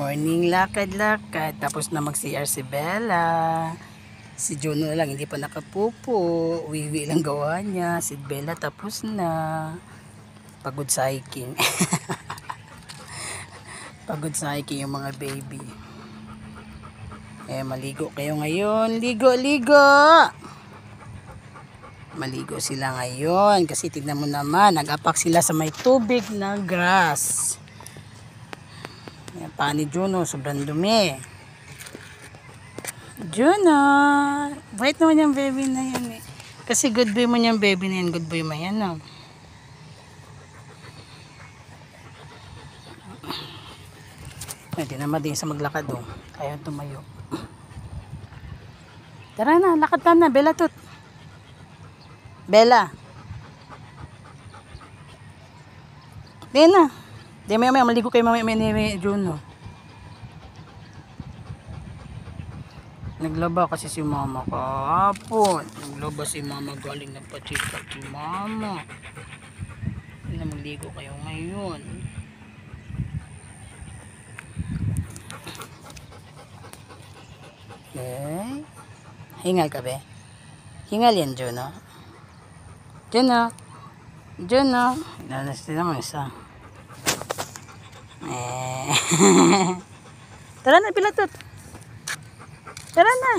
Morning lakad-lakad. Tapos na mag-CR si Bella. Si Juno lang hindi pa nakapupo. Wiwi lang gawa niya. Si Bella tapos na. Pagod sa hiking. Pagod sa hiking yung mga baby. Maligo kayo ngayon. Ligo, ligo! Maligo sila ngayon. Kasi tignan mo naman, nag-apak sila sa may tubig na grass. Yan pa ni Juno, sobrang dumi. Juno, bait naman yung baby na yan eh. Kasi good boy mo yung baby na yan, good boy mo yan no. Hindi naman din sa maglakad oh. Ayaw tumayo. Tara na, lakad ka na, Bella tut. Bella. Di na. Di maya maligo kayo mamaya ni Juno. Naglaba kasi si mama kahapon. Naglaba si mama galing nagpa-check-up si mama. Hindi na maligo kayo ngayon. Okay. Hingal ka be? Hingal yan Juno. Juno. Juno. Nanastin naman isa. Tara na pilatot. Tara na.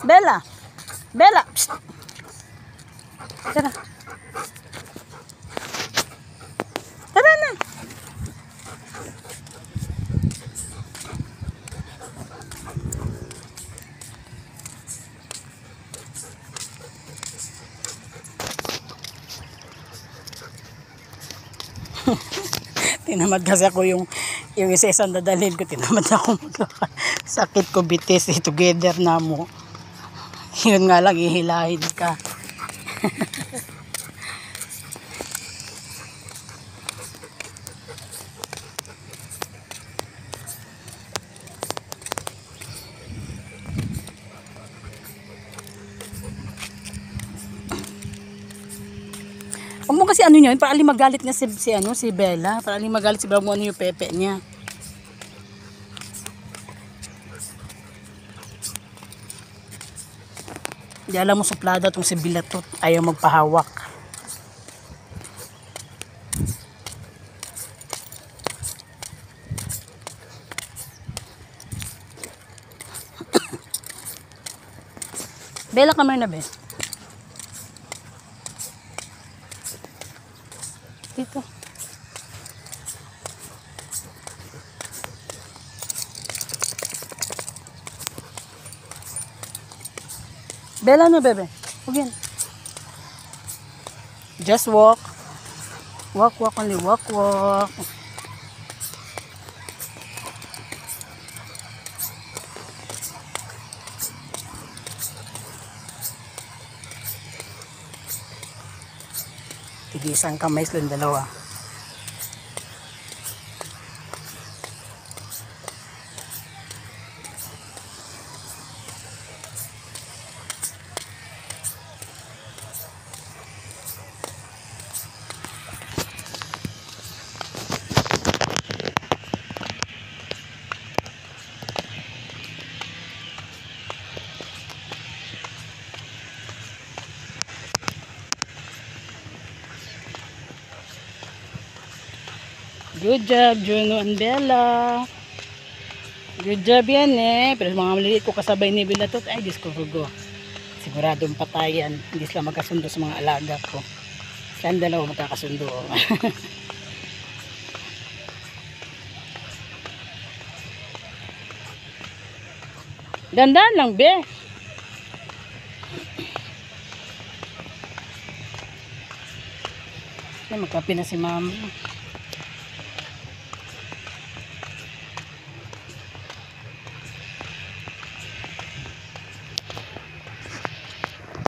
Bella. Bella. Psst. Tara. Tara na. Tinamad kasi ako yung isa-isang dadalhin ko. Tinamad ako maglakad. Sakit ko bitis. Together na mo. Yun nga lang, ihilahin ka. Huwag mo kasi ano niya, para aling magalit nga si Bella. Para aling magalit si Bella mo ano yung pepe niya. Hindi alam mo suplada itong si Bilatot. Ayaw magpahawak. Bella, kamay na be. Dito. Bella no bebe. Huwag yan. Just walk. Walk, walk only. Walk, walk. Tigisang kamay silang dalawa. Good job, Juno and Bella. Good job yan eh. Pero mga maliliit ko kasabay ni Bella tot, ay discovergo. Siguradong patayan. Hindi sila magkasundo sa mga alaga ko. Saan dalawa magkakasundo. Dandan lang, be. Ay, magkape na si mama.